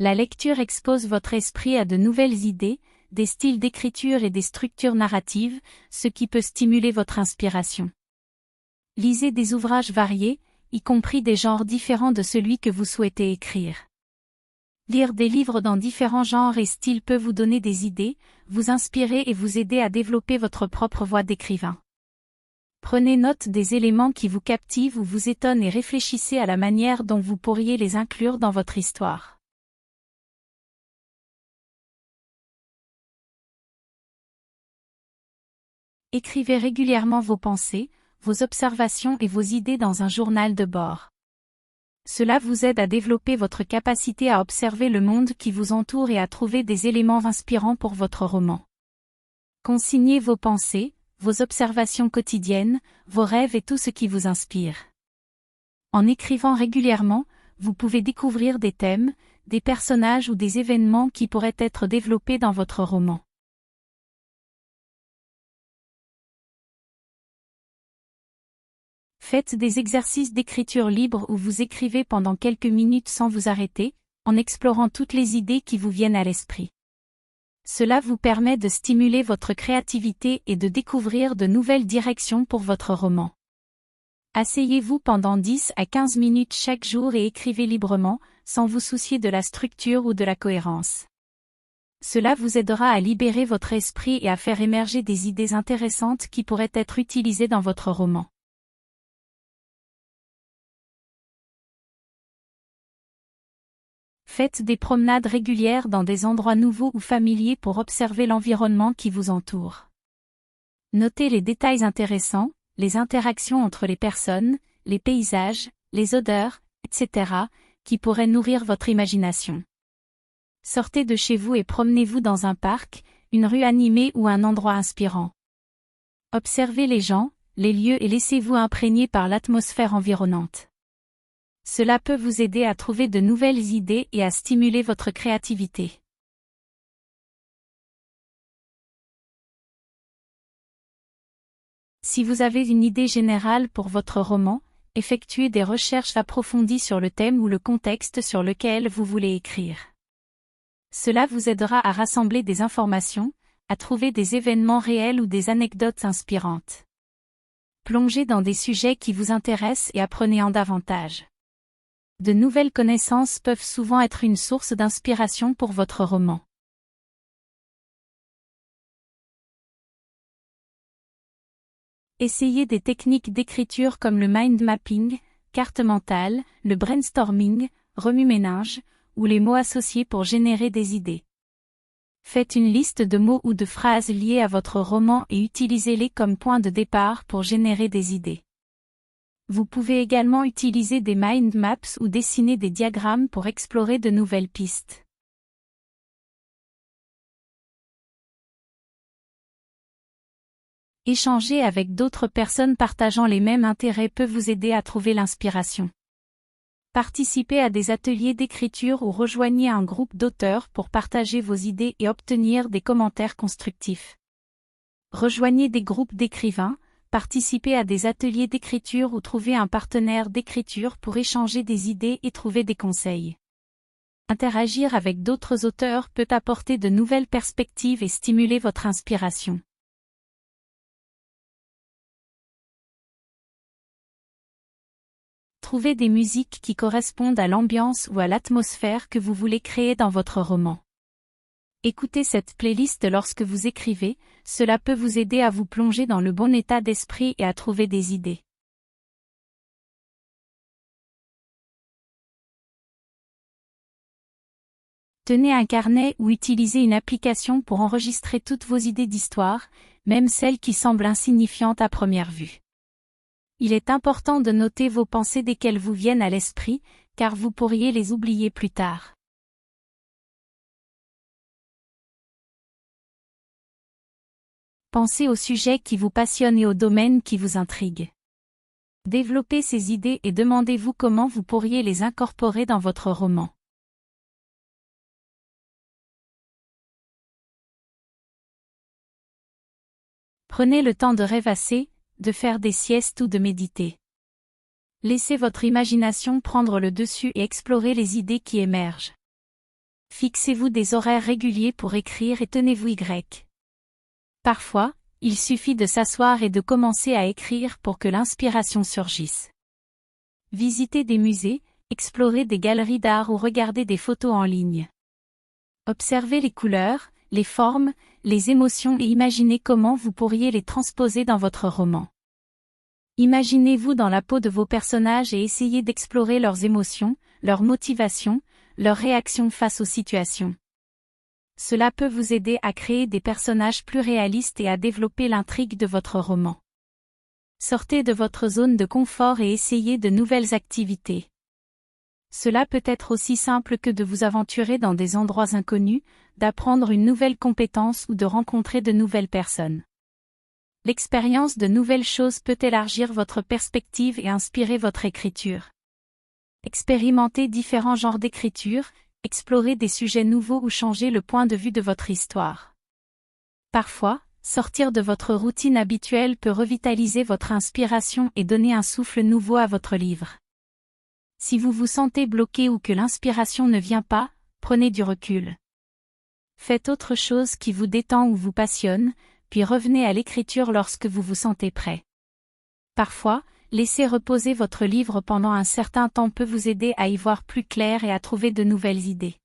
La lecture expose votre esprit à de nouvelles idées, des styles d'écriture et des structures narratives, ce qui peut stimuler votre inspiration. Lisez des ouvrages variés, y compris des genres différents de celui que vous souhaitez écrire. Lire des livres dans différents genres et styles peut vous donner des idées, vous inspirer et vous aider à développer votre propre voix d'écrivain. Prenez note des éléments qui vous captivent ou vous étonnent et réfléchissez à la manière dont vous pourriez les inclure dans votre histoire. Écrivez régulièrement vos pensées, vos observations et vos idées dans un journal de bord. Cela vous aide à développer votre capacité à observer le monde qui vous entoure et à trouver des éléments inspirants pour votre roman. Consignez vos pensées, vos observations quotidiennes, vos rêves et tout ce qui vous inspire. En écrivant régulièrement, vous pouvez découvrir des thèmes, des personnages ou des événements qui pourraient être développés dans votre roman. Faites des exercices d'écriture libre où vous écrivez pendant quelques minutes sans vous arrêter, en explorant toutes les idées qui vous viennent à l'esprit. Cela vous permet de stimuler votre créativité et de découvrir de nouvelles directions pour votre roman. Asseyez-vous pendant 10 à 15 minutes chaque jour et écrivez librement, sans vous soucier de la structure ou de la cohérence. Cela vous aidera à libérer votre esprit et à faire émerger des idées intéressantes qui pourraient être utilisées dans votre roman. Faites des promenades régulières dans des endroits nouveaux ou familiers pour observer l'environnement qui vous entoure. Notez les détails intéressants, les interactions entre les personnes, les paysages, les odeurs, etc., qui pourraient nourrir votre imagination. Sortez de chez vous et promenez-vous dans un parc, une rue animée ou un endroit inspirant. Observez les gens, les lieux et laissez-vous imprégner par l'atmosphère environnante. Cela peut vous aider à trouver de nouvelles idées et à stimuler votre créativité. Si vous avez une idée générale pour votre roman, effectuez des recherches approfondies sur le thème ou le contexte sur lequel vous voulez écrire. Cela vous aidera à rassembler des informations, à trouver des événements réels ou des anecdotes inspirantes. Plongez dans des sujets qui vous intéressent et apprenez-en davantage. De nouvelles connaissances peuvent souvent être une source d'inspiration pour votre roman. Essayez des techniques d'écriture comme le mind mapping, carte mentale, le brainstorming, remue-ménage, ou les mots associés pour générer des idées. Faites une liste de mots ou de phrases liées à votre roman et utilisez-les comme point de départ pour générer des idées. Vous pouvez également utiliser des mind maps ou dessiner des diagrammes pour explorer de nouvelles pistes. Échanger avec d'autres personnes partageant les mêmes intérêts peut vous aider à trouver l'inspiration. Participez à des ateliers d'écriture ou rejoignez un groupe d'auteurs pour partager vos idées et obtenir des commentaires constructifs. Rejoignez des groupes d'écrivains, participez à des ateliers d'écriture ou trouvez un partenaire d'écriture pour échanger des idées et trouver des conseils. Interagir avec d'autres auteurs peut apporter de nouvelles perspectives et stimuler votre inspiration. Trouvez des musiques qui correspondent à l'ambiance ou à l'atmosphère que vous voulez créer dans votre roman. Écoutez cette playlist lorsque vous écrivez, cela peut vous aider à vous plonger dans le bon état d'esprit et à trouver des idées. Tenez un carnet ou utilisez une application pour enregistrer toutes vos idées d'histoire, même celles qui semblent insignifiantes à première vue. Il est important de noter vos pensées dès qu'elles vous viennent à l'esprit, car vous pourriez les oublier plus tard. Pensez aux sujets qui vous passionnent et aux domaines qui vous intriguent. Développez ces idées et demandez-vous comment vous pourriez les incorporer dans votre roman. Prenez le temps de rêvasser, de faire des siestes ou de méditer. Laissez votre imagination prendre le dessus et explorez les idées qui émergent. Fixez-vous des horaires réguliers pour écrire et tenez-vous Y. Parfois, il suffit de s'asseoir et de commencer à écrire pour que l'inspiration surgisse. Visitez des musées, explorez des galeries d'art ou regardez des photos en ligne. Observez les couleurs, les formes, les émotions et imaginez comment vous pourriez les transposer dans votre roman. Imaginez-vous dans la peau de vos personnages et essayez d'explorer leurs émotions, leurs motivations, leurs réactions face aux situations. Cela peut vous aider à créer des personnages plus réalistes et à développer l'intrigue de votre roman. Sortez de votre zone de confort et essayez de nouvelles activités. Cela peut être aussi simple que de vous aventurer dans des endroits inconnus, d'apprendre une nouvelle compétence ou de rencontrer de nouvelles personnes. L'expérience de nouvelles choses peut élargir votre perspective et inspirer votre écriture. Expérimentez différents genres d'écriture, explorez des sujets nouveaux ou changez le point de vue de votre histoire. Parfois, sortir de votre routine habituelle peut revitaliser votre inspiration et donner un souffle nouveau à votre livre. Si vous vous sentez bloqué ou que l'inspiration ne vient pas, prenez du recul. Faites autre chose qui vous détend ou vous passionne, puis revenez à l'écriture lorsque vous vous sentez prêt. Parfois, laisser reposer votre livre pendant un certain temps peut vous aider à y voir plus clair et à trouver de nouvelles idées.